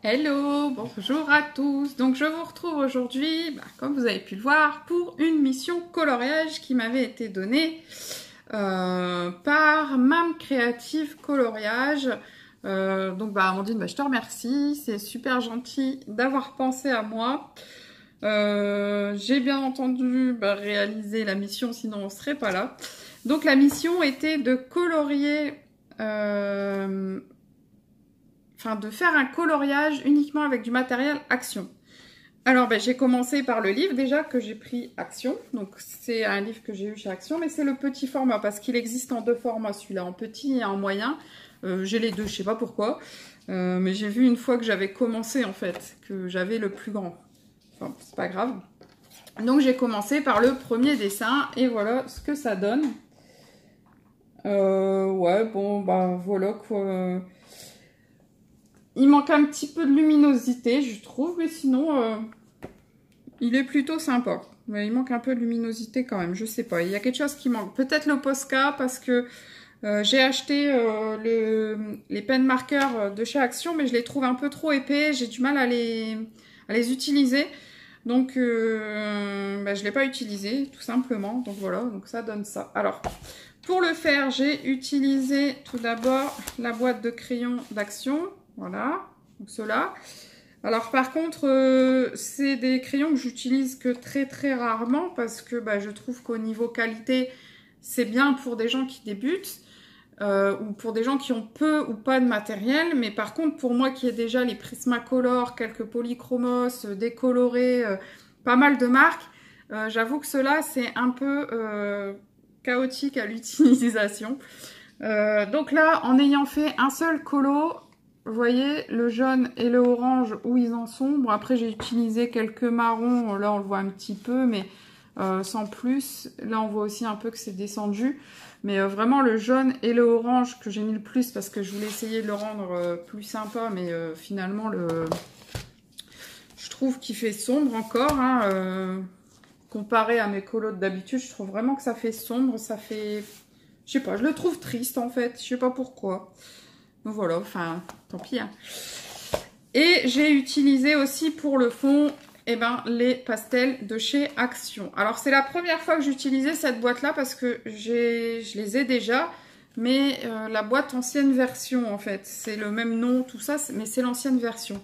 Hello, bonjour à tous. Donc je vous retrouve aujourd'hui, comme vous avez pu le voir, pour une mission coloriage qui m'avait été donnée par Mam Creative Coloriage. Amandine, je te remercie, c'est super gentil d'avoir pensé à moi. J'ai bien entendu réaliser la mission, sinon on serait pas là. Donc la mission était de colorier... de faire un coloriage uniquement avec du matériel Action. Alors, j'ai commencé par le livre déjà que j'ai pris Action. Donc, c'est un livre que j'ai eu chez Action, mais c'est le petit format parce qu'il existe en deux formats, celui-là en petit et en moyen. J'ai les deux, je sais pas pourquoi. Mais j'ai vu une fois que j'avais commencé en fait, que j'avais le plus grand. Enfin, c'est pas grave. Donc, j'ai commencé par le premier dessin et voilà ce que ça donne. Voilà quoi. Il manque un petit peu de luminosité, je trouve, mais sinon, il est plutôt sympa. Mais il manque un peu de luminosité quand même, je sais pas. Il y a quelque chose qui manque. Peut-être le Posca, parce que j'ai acheté les pen marqueurs de chez Action, mais je les trouve un peu trop épais. J'ai du mal à les utiliser. Donc, je ne l'ai pas utilisé, tout simplement. Donc voilà, donc ça donne ça. Alors, pour le faire, j'ai utilisé tout d'abord la boîte de crayons d'Action. Voilà, donc ceux-là. Alors par contre, c'est des crayons que j'utilise que très très rarement parce que je trouve qu'au niveau qualité, c'est bien pour des gens qui débutent ou pour des gens qui ont peu ou pas de matériel. Mais par contre, pour moi qui ai déjà les Prismacolor, quelques Polychromos, décolorés, pas mal de marques, j'avoue que ceux-là, c'est un peu chaotique à l'utilisation. Donc là, en ayant fait un seul colo, vous voyez, le jaune et le orange où ils en sont. Bon, après, j'ai utilisé quelques marrons. Là, on le voit un petit peu, mais sans plus. Là, on voit aussi un peu que c'est descendu. Mais vraiment, le jaune et le orange que j'ai mis le plus parce que je voulais essayer de le rendre plus sympa. Mais finalement, je trouve qu'il fait sombre encore. Comparé à mes colos d'habitude, je trouve vraiment que ça fait sombre. Ça fait... Je sais pas, je le trouve triste en fait. Je sais pas pourquoi. Donc voilà, enfin, tant pis. Et j'ai utilisé aussi pour le fond, les pastels de chez Action. Alors, c'est la première fois que j'utilisais cette boîte-là parce que je les ai déjà. Mais la boîte ancienne version, en fait. C'est le même nom, tout ça, mais c'est l'ancienne version.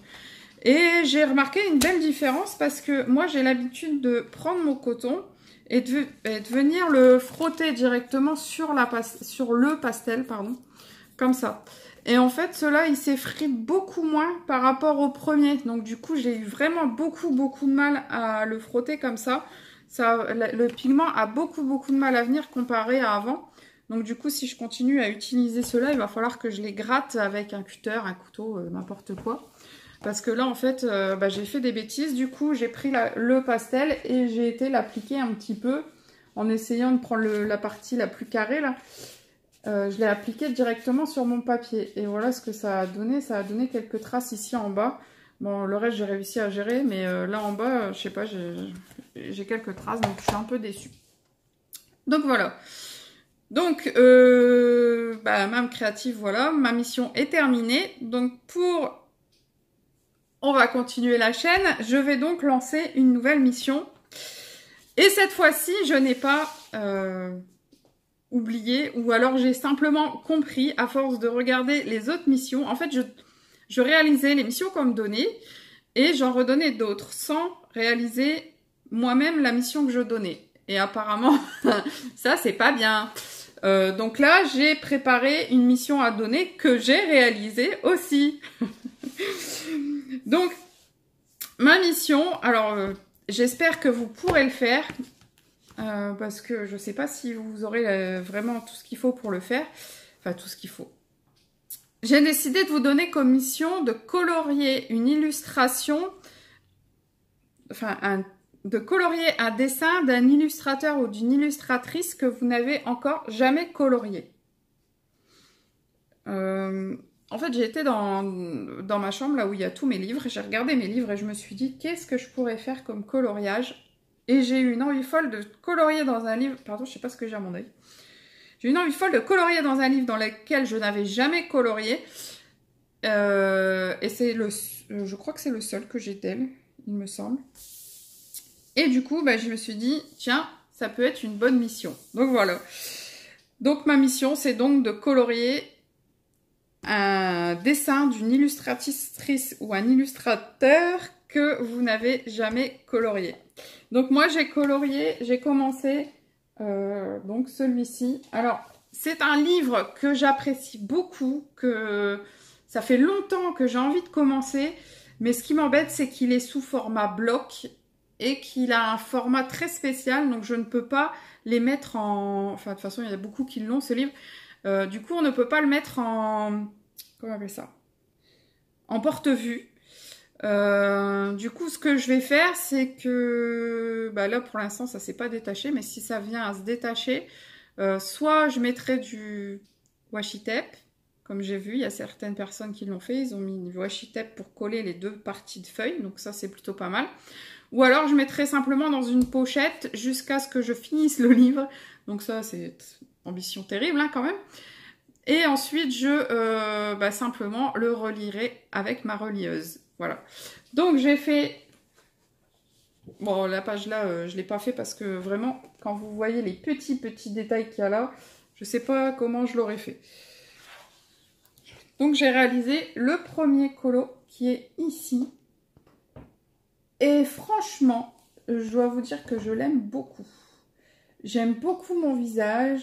Et j'ai remarqué une belle différence parce que moi, j'ai l'habitude de prendre mon coton et de venir le frotter directement sur le pastel, pardon, comme ça. Et en fait, cela, il s'effrite beaucoup moins par rapport au premier. Donc, du coup, j'ai eu vraiment beaucoup de mal à le frotter comme ça. Le pigment a beaucoup de mal à venir comparé à avant. Donc, du coup, si je continue à utiliser cela, il va falloir que je les gratte avec un cutter, un couteau, n'importe quoi. Parce que là, en fait, j'ai fait des bêtises. Du coup, j'ai pris le pastel et j'ai été l'appliquer un petit peu en essayant de prendre la partie la plus carrée, là. Je l'ai appliqué directement sur mon papier. Et voilà ce que ça a donné. Ça a donné quelques traces ici en bas. Bon, le reste, j'ai réussi à gérer. Mais là en bas, je sais pas, j'ai quelques traces. Donc, je suis un peu déçue. Donc, voilà. Donc, Mam Créative, voilà. Ma mission est terminée. Donc, on va continuer la chaîne. Je vais donc lancer une nouvelle mission. Et cette fois-ci, je n'ai pas... oublié, ou alors j'ai simplement compris à force de regarder les autres missions. En fait, je réalisais les missions qu'on me donnait et j'en redonnais d'autres sans réaliser moi-même la mission que je donnais. Et apparemment, ça, c'est pas bien. Donc là, j'ai préparé une mission à donner que j'ai réalisée aussi. Donc, ma mission, alors j'espère que vous pourrez le faire. Parce que je ne sais pas si vous aurez vraiment tout ce qu'il faut pour le faire. Enfin, tout ce qu'il faut. J'ai décidé de vous donner comme mission de colorier une illustration, de colorier un dessin d'un illustrateur ou d'une illustratrice que vous n'avez encore jamais colorié. En fait, j'ai été dans ma chambre, là où il y a tous mes livres. J'ai regardé mes livres et je me suis dit, qu'est-ce que je pourrais faire comme coloriage ? Et j'ai eu une envie folle de colorier dans un livre... Pardon, je sais pas ce que j'ai à mon œil. J'ai eu une envie folle de colorier dans un livre dans lequel je n'avais jamais colorié. Et c'est je crois que c'est le seul que j'ai d'elle, il me semble. Et du coup, bah, je me suis dit, tiens, ça peut être une bonne mission. Donc voilà. Donc ma mission, c'est donc de colorier un dessin d'une illustratrice ou un illustrateur que vous n'avez jamais colorié. Donc moi, j'ai commencé donc celui-ci. Alors, c'est un livre que j'apprécie beaucoup, que ça fait longtemps que j'ai envie de commencer, mais ce qui m'embête, c'est qu'il est sous format bloc et qu'il a un format très spécial, donc je ne peux pas les mettre en... Enfin, de toute façon, il y a beaucoup qui l'ont, ce livre. Du coup, on ne peut pas le mettre en... Comment on appelle ça? En porte-vue. Du coup, ce que je vais faire, c'est que... Bah là, pour l'instant, ça ne s'est pas détaché, mais si ça vient à se détacher, soit je mettrai du washi tape, comme j'ai vu, il y a certaines personnes qui l'ont fait, ils ont mis du washi tape pour coller les deux parties de feuilles, donc ça, c'est plutôt pas mal. Ou alors, je mettrai simplement dans une pochette jusqu'à ce que je finisse le livre. Donc ça, c'est ambition terrible, hein, quand même. Et ensuite, je simplement le relirai avec ma relieuse. Voilà. Donc, j'ai fait... Bon, la page là, je ne l'ai pas fait parce que vraiment, quand vous voyez les petits détails qu'il y a là, je ne sais pas comment je l'aurais fait. Donc, j'ai réalisé le premier colo qui est ici. Et franchement, je dois vous dire que je l'aime beaucoup. J'aime beaucoup mon visage.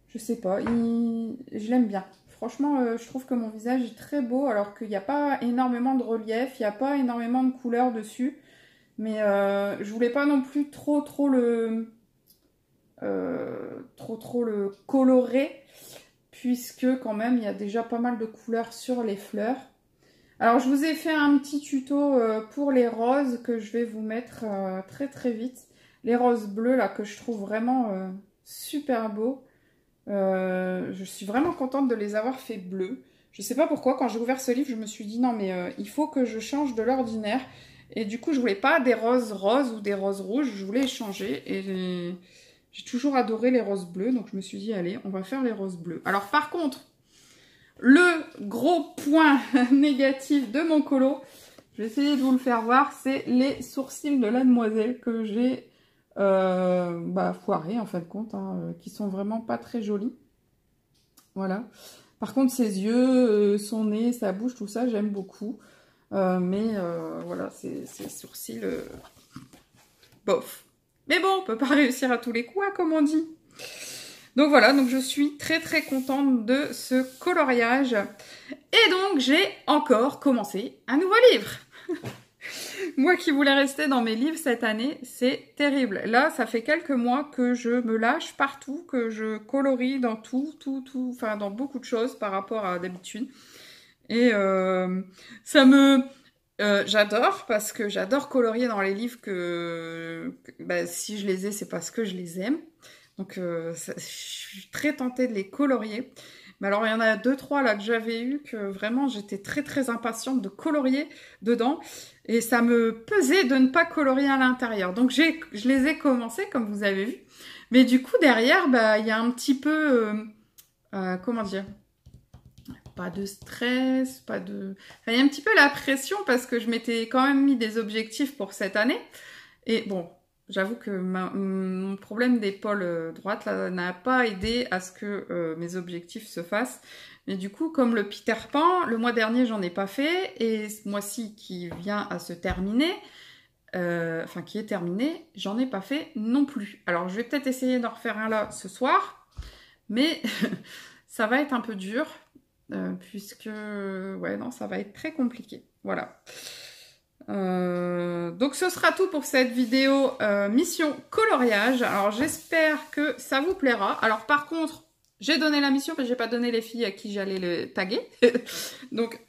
Je sais pas, je l'aime bien. Franchement, je trouve que mon visage est très beau, alors qu'il n'y a pas énormément de relief, il n'y a pas énormément de couleurs dessus. Mais je voulais pas non plus trop le colorer, puisque quand même, il y a déjà pas mal de couleurs sur les fleurs. Alors, je vous ai fait un petit tuto pour les roses que je vais vous mettre très vite. Les roses bleues, là, que je trouve vraiment super beaux. Je suis vraiment contente de les avoir fait bleus. Je sais pas pourquoi, quand j'ai ouvert ce livre, je me suis dit non mais il faut que je change de l'ordinaire. Et du coup, je voulais pas des roses roses ou des roses rouges, je voulais changer. Et j'ai toujours adoré les roses bleues, donc je me suis dit allez, on va faire les roses bleues. Alors par contre, le gros point négatif de mon colo, je vais essayer de vous le faire voir, c'est les sourcils de la demoiselle que j'ai foirés en fin de compte, hein, qui sont vraiment pas très jolis. Voilà. Par contre, ses yeux, son nez, sa bouche, tout ça, j'aime beaucoup. Mais voilà, ces sourcils, bof. Mais bon, on peut pas réussir à tous les coups, hein, comme on dit. Donc voilà, donc je suis très contente de ce coloriage. Et donc, j'ai encore commencé un nouveau livre. Moi qui voulais rester dans mes livres cette année, c'est terrible. Là, ça fait quelques mois que je me lâche partout, que je colorie dans tout, enfin dans beaucoup de choses par rapport à d'habitude. Et ça me... j'adore parce que j'adore colorier dans les livres si je les ai, c'est parce que je les aime. Donc, je suis très tentée de les colorier. Mais alors, il y en a 2-3 là que j'avais eu que vraiment, j'étais très impatiente de colorier dedans. Et ça me pesait de ne pas colorier à l'intérieur. Donc, je les ai commencés, comme vous avez vu. Mais du coup, derrière, il y a un petit peu... comment dire ? Pas de stress, pas de... Enfin, il y a un petit peu la pression parce que je m'étais quand même mis des objectifs pour cette année. Et bon... J'avoue que mon problème d'épaule droite n'a pas aidé à ce que mes objectifs se fassent. Mais du coup, comme le Peter Pan, le mois dernier, j'en ai pas fait. Et ce mois-ci qui vient à se terminer, qui est terminé, j'en ai pas fait non plus. Alors, je vais peut-être essayer d'en refaire un là ce soir. Mais ça va être un peu dur. Puisque, ouais, non, ça va être très compliqué. Voilà. Donc ce sera tout pour cette vidéo mission coloriage. Alors j'espère que ça vous plaira. Alors par contre, j'ai donné la mission mais j'ai pas donné les filles à qui j'allais le taguer. Donc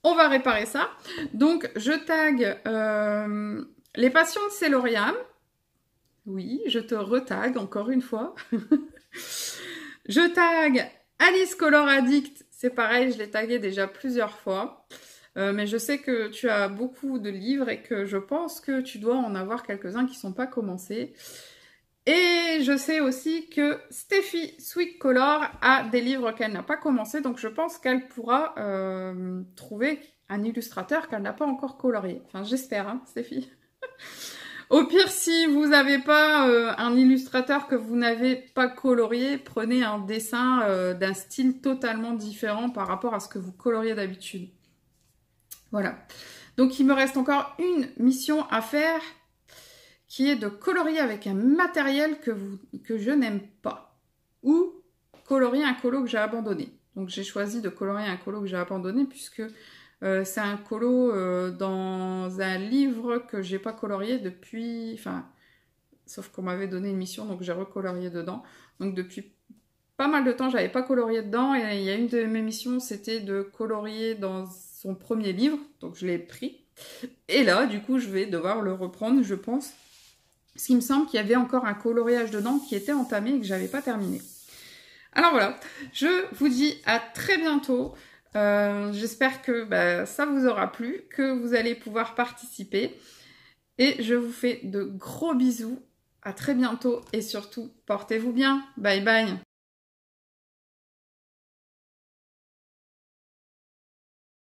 on va réparer ça. Donc je tag les passions de Céloriam. Oui, je te retag encore une fois. Je tag Alice Color Addict. C'est pareil, je l'ai tagué déjà plusieurs fois. Mais je sais que tu as beaucoup de livres et que je pense que tu dois en avoir quelques-uns qui ne sont pas commencés. Et je sais aussi que Steffi Sweet Color a des livres qu'elle n'a pas commencé, donc je pense qu'elle pourra trouver un illustrateur qu'elle n'a pas encore colorié. Enfin, j'espère, hein, Steffi. Au pire, si vous n'avez pas un illustrateur que vous n'avez pas colorié, prenez un dessin d'un style totalement différent par rapport à ce que vous coloriez d'habitude. Voilà. Donc, il me reste encore une mission à faire, qui est de colorier avec un matériel que je n'aime pas. Ou colorier un colo que j'ai abandonné. Donc, j'ai choisi de colorier un colo que j'ai abandonné, puisque... c'est un colo dans un livre que j'ai pas colorié depuis... Enfin, sauf qu'on m'avait donné une mission, donc j'ai recolorié dedans. Donc depuis pas mal de temps, j'avais pas colorié dedans. Et il y a une de mes missions, c'était de colorier dans son premier livre. Donc je l'ai pris. Et là, du coup, je vais devoir le reprendre, je pense. Parce qu'il me semble qu'il y avait encore un coloriage dedans qui était entamé et que j'avais pas terminé. Alors voilà, je vous dis à très bientôt. J'espère que ça vous aura plu, que vous allez pouvoir participer. Et je vous fais de gros bisous. À très bientôt et surtout, portez-vous bien. Bye bye.